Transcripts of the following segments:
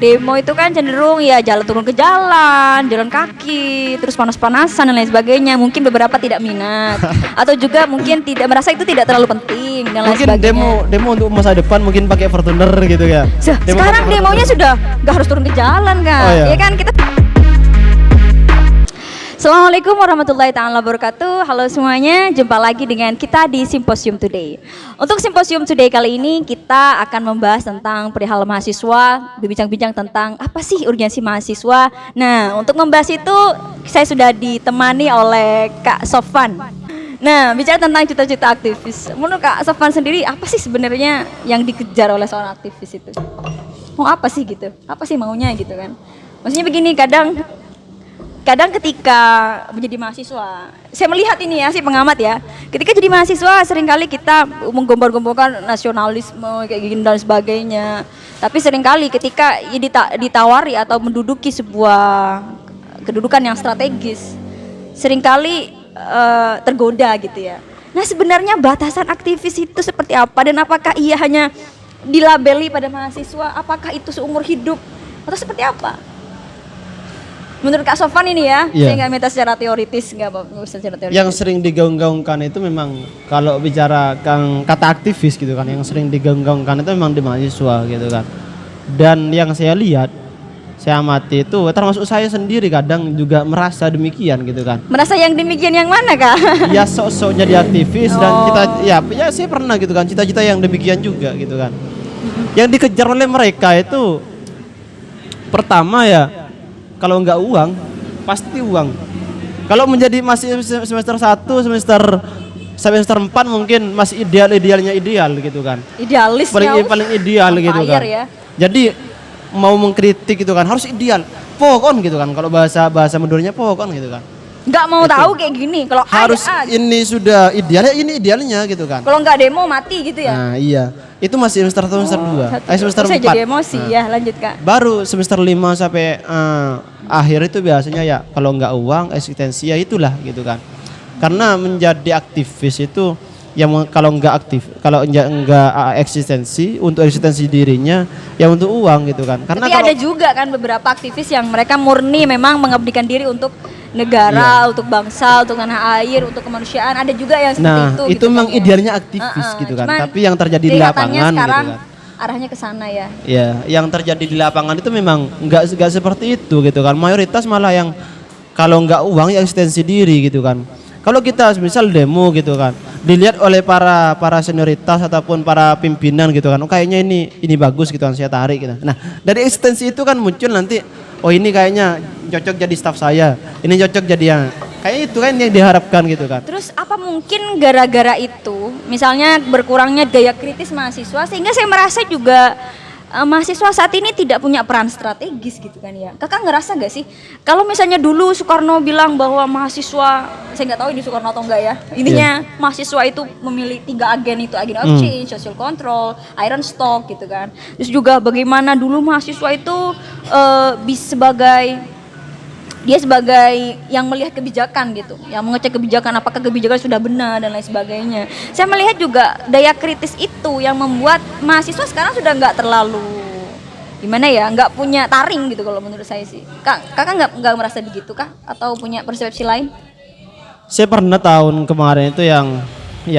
demo itu kan cenderung ya jalan turun ke jalan kaki, terus panas-panasan dan lain sebagainya. Mungkin beberapa tidak minat atau juga mungkin tidak merasa itu tidak terlalu penting dan lain Mungkin sebagainya. demo untuk masa depan mungkin pakai Fortuner gitu ya. Sekarang demonya sudah nggak harus turun ke jalan kan? Oh, iya. Ya kan kita. Assalamualaikum warahmatullahi taala wabarakatuh. Halo semuanya, jumpa lagi dengan kita di Simposium Today. Untuk Simposium Today kali ini kita akan membahas tentang perihal mahasiswa, berbincang-bincang tentang apa sih urgensi mahasiswa. Nah, untuk membahas itu saya sudah ditemani oleh Kak Sofan. Nah, bicara tentang cita-cita aktivis. Menurut Kak Sofan sendiri, apa sih sebenarnya yang dikejar oleh seorang aktivis itu? Mau apa sih gitu? Apa sih maunya gitu kan? Maksudnya begini, kadang ketika menjadi mahasiswa, saya melihat ini ya, si pengamat ya, ketika jadi mahasiswa seringkali kita menggombor-gomborkan nasionalisme kayak gini dan sebagainya. Tapi seringkali ketika ditawari atau menduduki sebuah kedudukan yang strategis, seringkali tergoda gitu ya. Nah, sebenarnya batasan aktivis itu seperti apa dan apakah ia hanya dilabeli pada mahasiswa? Apakah itu seumur hidup atau seperti apa? Menurut Kak Sofan ini ya, Iya. saya nggak minta secara teoritis, secara teoritis. Yang sering digaung-gaungkan itu memang kalau bicara kata aktivis gitu kan, yang sering digaung-gaungkan itu memang di mahasiswa gitu kan. Dan yang saya lihat, saya amati itu termasuk saya sendiri kadang juga merasa demikian gitu kan. Merasa yang demikian yang mana Kak? Ya sok-sok jadi aktivis dan kita ya saya pernah gitu kan, cita-cita yang demikian juga gitu kan. Yang dikejar oleh mereka itu pertama ya, kalau nggak uang, pasti uang. Kalau menjadi masih semester 1, semester 4 mungkin masih idealnya ideal gitu kan. Idealis Paling ideal gitu kan. Ya. Jadi mau mengkritik gitu kan harus ideal. Pokon gitu kan, kalau bahasa mudurnya pokon gitu kan. Nggak mau Itu. tahu kayak gini, kalau Harus ada. ini sudah ideal, ya ini idealnya gitu kan. Kalau nggak demo mati gitu ya. Nah, iya. Itu masih semester 1, semester 2. Semester 4. Saya jadi emosi ya, lanjut Kak. Baru semester 5 sampai akhir itu biasanya ya kalau nggak uang eksistensi ya itulah gitu kan. Karena menjadi aktivis itu ya kalau nggak eksistensi untuk eksistensi dirinya ya untuk uang gitu kan. Karena Tapi ada juga kan beberapa aktivis yang mereka murni memang mengabdikan diri untuk negara, untuk bangsa, untuk tanah air, untuk kemanusiaan. Ada juga yang seperti itu. Itu gitu memang kan, ya. idealnya aktivis gitu kan. Cuman Tapi yang terjadi di kelihatannya lapangan gitu sekarang kan. arahnya ke sana ya. Ya, yang terjadi di lapangan itu memang nggak seperti itu gitu kan. Mayoritas malah yang kalau nggak uang ya eksistensi diri gitu kan. Kalau kita misal demo gitu kan, dilihat oleh para senioritas ataupun para pimpinan gitu kan, oh kayaknya ini bagus gitu kan, saya tarik gitu. Nah, dari eksistensi itu kan muncul nanti, oh ini kayaknya cocok jadi staf saya, ini cocok jadi yang kayak itu kan yang diharapkan gitu kan. Terus apa mungkin gara-gara itu, misalnya berkurangnya daya kritis mahasiswa, sehingga saya merasa juga mahasiswa saat ini tidak punya peran strategis gitu kan ya. Kakak ngerasa gak sih, kalau misalnya dulu Soekarno bilang bahwa mahasiswa, saya nggak tahu ini Soekarno atau enggak ya, intinya mahasiswa itu memilih 3 agen itu, agen of change, social control, iron stock gitu kan. Terus juga bagaimana dulu mahasiswa itu dia sebagai yang melihat kebijakan gitu, yang mengecek kebijakan apakah kebijakan sudah benar dan lain sebagainya. Saya melihat juga daya kritis itu yang membuat mahasiswa sekarang sudah nggak terlalu gimana ya, nggak punya taring gitu kalau menurut saya sih. Kakak nggak merasa begitu kah? Atau punya persepsi lain? Saya pernah tahun kemarin itu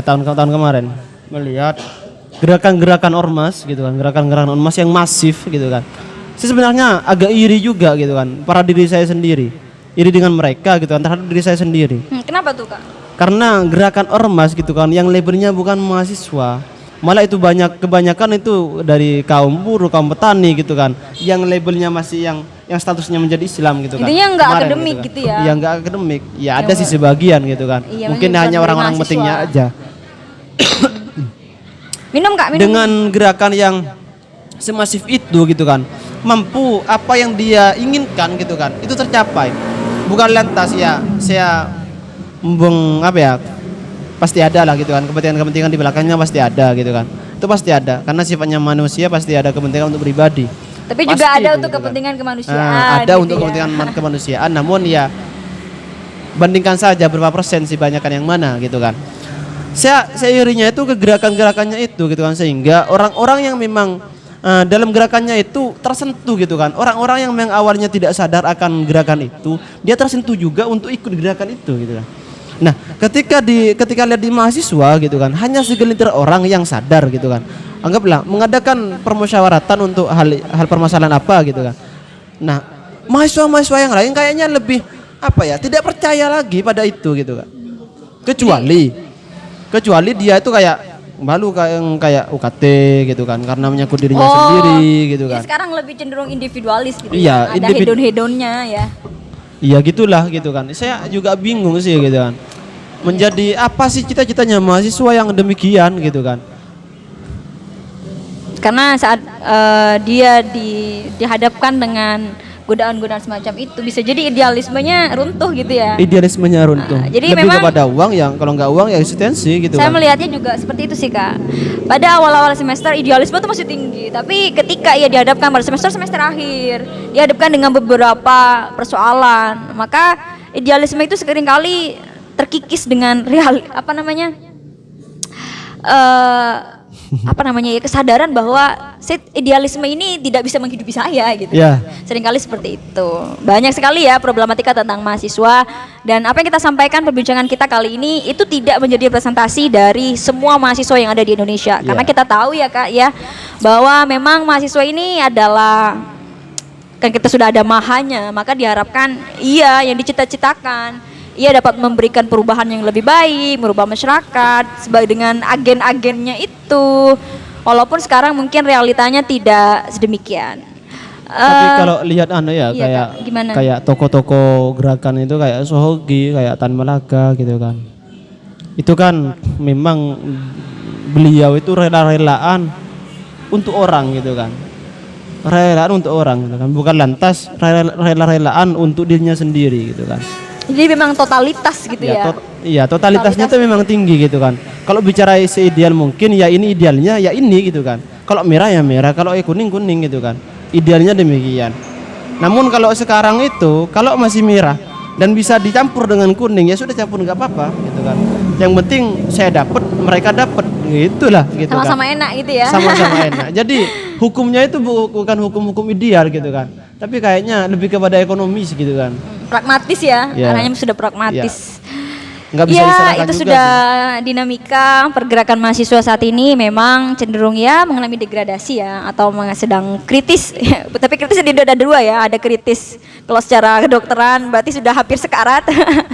tahun kemarin melihat gerakan-gerakan ormas gitu kan, gerakan-gerakan ormas yang masif gitu kan. Saya sebenarnya agak iri juga gitu kan, pada diri saya sendiri, iri dengan mereka gitu kan, terhadap diri saya sendiri. Kenapa tuh Kak? Karena gerakan ormas gitu kan, yang labelnya bukan mahasiswa, malah itu kebanyakan itu dari kaum buruh, kaum petani gitu kan, yang labelnya masih yang statusnya menjadi Islam gitu kan. Intinya nggak Kemarin akademik kan. gitu ya? Iya nggak akademik, ya ada sih sebagian gitu kan. Iya, Mungkin bukan hanya dari orang-orang mahasiswa. pentingnya aja. Minum Kak, minum. Dengan gerakan yang semasif itu gitu kan, mampu apa yang dia inginkan gitu kan, itu tercapai. Bukan lantas ya saya pasti ada lah gitu kan, kepentingan di belakangnya pasti ada gitu kan, itu pasti ada karena sifatnya manusia, pasti ada kepentingan untuk pribadi. Tapi juga Pasti ada itu, untuk gitu kepentingan kan. kemanusiaan. Ada gitu untuk ya. kepentingan kemanusiaan, namun ya bandingkan saja berapa persen sih banyakkan yang mana gitu kan. Saya irinya itu ke gerakan-gerakannya itu gitu kan, sehingga orang-orang yang memang dalam gerakannya itu tersentuh gitu kan. Orang-orang yang memang awalnya tidak sadar akan gerakan itu, dia tersentuh juga untuk ikut gerakan itu gitu kan. Nah, ketika lihat di mahasiswa gitu kan, hanya segelintir orang yang sadar gitu kan. Anggaplah mengadakan permusyawaratan untuk hal permasalahan apa gitu kan. Nah, mahasiswa yang lain kayaknya lebih tidak percaya lagi pada itu gitu kan. Kecuali dia itu kayak malu kayak UKT gitu kan, karena menyangkut dirinya sendiri gitu kan. Ya sekarang lebih cenderung individualis gitu. Iya, ada hedon-hedonnya ya. Iya gitulah gitu kan. Saya juga bingung sih gitu kan. Menjadi apa sih cita-citanya mahasiswa yang demikian gitu kan? Karena saat dia dihadapkan dengan godaan-godaan semacam itu, bisa jadi idealismenya runtuh gitu ya. Idealismenya runtuh. Jadi lebih memang kepada uang, yang kalau nggak uang ya eksistensi gitu saya kan. melihatnya juga seperti itu sih Kak. Pada awal-awal semester idealisme itu masih tinggi, tapi ketika ia dihadapkan pada semester akhir, dihadapkan dengan beberapa persoalan, maka idealisme itu seringkali terkikis dengan kesadaran bahwa idealisme ini tidak bisa menghidupi saya gitu. Ya. Seringkali seperti itu. Banyak sekali ya problematika tentang mahasiswa, dan apa yang kita sampaikan perbincangan kita kali ini itu tidak menjadi representasi dari semua mahasiswa yang ada di Indonesia. Karena kita tahu ya Kak ya, bahwa memang mahasiswa ini adalah, kan kita sudah ada mahanya, maka diharapkan yang dicita-citakan ia dapat memberikan perubahan yang lebih baik, merubah masyarakat sebagai dengan agen-agennya itu. Walaupun sekarang mungkin realitanya tidak sedemikian. Tapi kalau lihat kayak toko-toko gerakan itu kayak Sohogi, kayak Tan Malaka gitu kan. Itu kan memang beliau itu rela-relaan untuk orang gitu kan. Rela-relaan untuk orang gitu kan, bukan lantas rela-relaan untuk dirinya sendiri gitu kan. Jadi memang totalitas gitu ya. Iya, totalitasnya itu memang tinggi gitu kan. Kalau bicara seideal mungkin ya ini idealnya ya ini gitu kan. Kalau merah ya merah, kalau kuning gitu kan. Idealnya demikian. Namun kalau sekarang itu kalau masih merah dan bisa dicampur dengan kuning ya sudah campur nggak apa-apa gitu kan. Yang penting saya dapat, mereka dapat, gitulah gitu kan. Sama-sama enak gitu ya. Sama-sama enak. Jadi hukumnya itu bukan hukum-hukum ideal gitu kan. Tapi kayaknya lebih kepada ekonomis gitu kan. Pragmatis ya, arahnya sudah pragmatis. Nggak bisa disalahkan itu juga sudah dinamika pergerakan mahasiswa saat ini memang cenderung mengalami degradasi ya, atau sedang kritis. Tapi kritis ada dua ya, ada kritis kalau secara kedokteran berarti sudah hampir sekarat.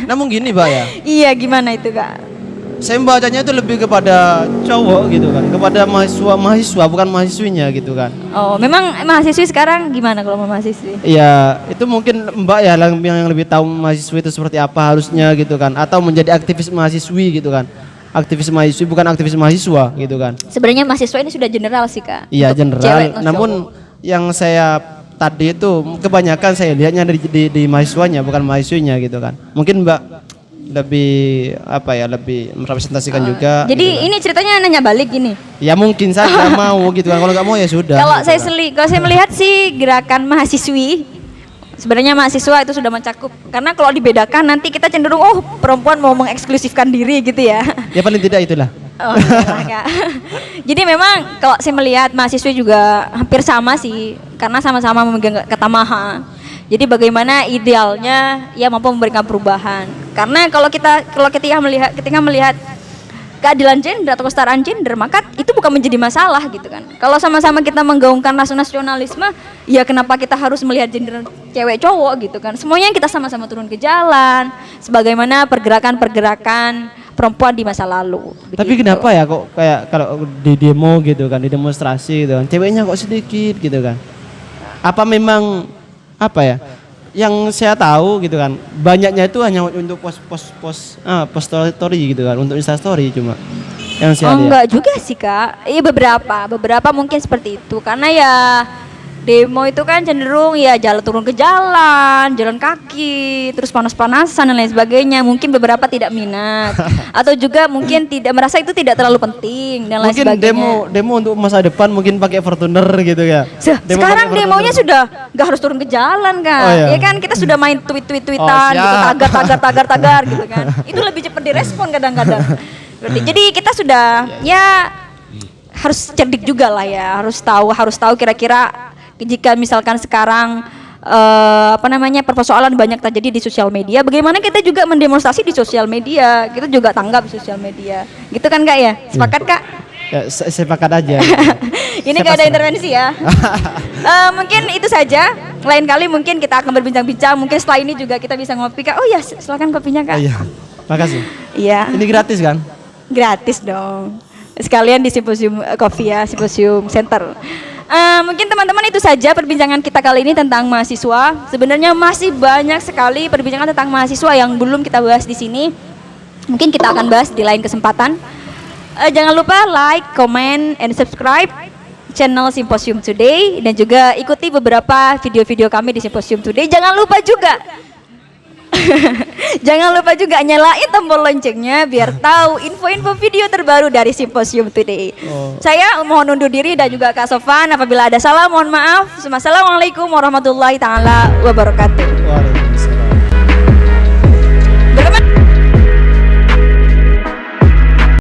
Namun gini Mbak ya. Iya, gimana itu Kak? Saya membacanya itu lebih kepada cowok gitu kan, kepada mahasiswa bukan mahasiswinya gitu kan. Oh, memang mahasiswi sekarang gimana kalau mahasiswi? Iya, itu mungkin Mbak ya yang lebih tahu mahasiswi itu seperti apa harusnya gitu kan, atau menjadi aktivis mahasiswi gitu kan. Aktivis mahasiswi bukan aktivis mahasiswa gitu kan. Sebenarnya mahasiswa ini sudah general sih Kak. Iya, general. Namun yang saya tadi itu kebanyakan saya lihatnya di mahasiswanya bukan mahasiswinya gitu kan. Mungkin Mbak lebih lebih merepresentasikan juga. Jadi gitu kan. ini ceritanya nanya balik gini. Ya mungkin saya mau gitu kan, kalau nggak mau ya sudah. Kalau gitu saya melihat sih gerakan mahasiswi, sebenarnya mahasiswa itu sudah mencakup. Karena kalau dibedakan nanti kita cenderung perempuan mau mengeksklusifkan diri gitu ya. Ya paling tidak itulah. Kak. Jadi memang kalau saya melihat mahasiswa juga hampir sama sih, karena sama-sama memegang kata maha. Jadi bagaimana idealnya mampu memberikan perubahan. Karena kalau ketika melihat keadilan gender atau kesetaraan gender, maka itu bukan menjadi masalah gitu kan. Kalau sama-sama kita menggaungkan rasa nasionalisme, ya kenapa kita harus melihat gender cewek cowok gitu kan. Semuanya kita sama-sama turun ke jalan sebagaimana pergerakan-pergerakan perempuan di masa lalu. Begitu. Tapi kenapa ya kok kayak kalau di demo gitu kan, di demonstrasi gitu kan, ceweknya kok sedikit gitu kan. Apa memang yang saya tahu gitu kan, banyaknya itu hanya untuk post story gitu kan, untuk Insta story cuma yang saya lihat. Enggak juga sih Kak. Iya, beberapa mungkin seperti itu, karena ya demo itu kan cenderung turun ke jalan kaki, terus panas-panasan dan lain sebagainya. Mungkin beberapa tidak minat atau juga mungkin tidak merasa itu tidak terlalu penting dan lain sebagainya. Mungkin demo untuk masa depan mungkin pakai Fortuner gitu ya. Sekarang demonya sudah nggak harus turun ke jalan Kak. Oh, iya. Ya kan kita sudah main tweet-tweetan gitu, tagar gitu kan. Itu lebih cepat direspon kadang-kadang. Jadi kita sudah harus cerdik juga lah ya, harus tahu kira-kira jika misalkan sekarang persoalan banyak terjadi di sosial media, bagaimana kita juga mendemonstrasi di sosial media, kita juga tanggap di sosial media, gitu kan Kak ya? Sepakat Kak? Ya, sepakat aja. Ini gak ada intervensi ya. Mungkin itu saja. Lain kali mungkin kita akan berbincang-bincang. Mungkin setelah ini juga kita bisa ngopi Kak. Oh ya, silakan kopinya Kak. Iya, makasih. Iya. Ini gratis kan? Gratis dong. Sekalian di Simposium Coffee ya, Simposium Center. Mungkin teman-teman itu saja perbincangan kita kali ini tentang mahasiswa. Sebenarnya masih banyak sekali perbincangan tentang mahasiswa yang belum kita bahas di sini. Mungkin kita akan bahas di lain kesempatan. Jangan lupa like, comment, and subscribe channel Simposium Today dan juga ikuti beberapa video-video kami di Simposium Today. Jangan lupa juga nyalain tombol loncengnya biar tahu info-info video terbaru dari Simposium Today. Saya mohon undur diri dan juga Kak Sofan, apabila ada salah mohon maaf. Assalamualaikum warahmatullahi taala wabarakatuh.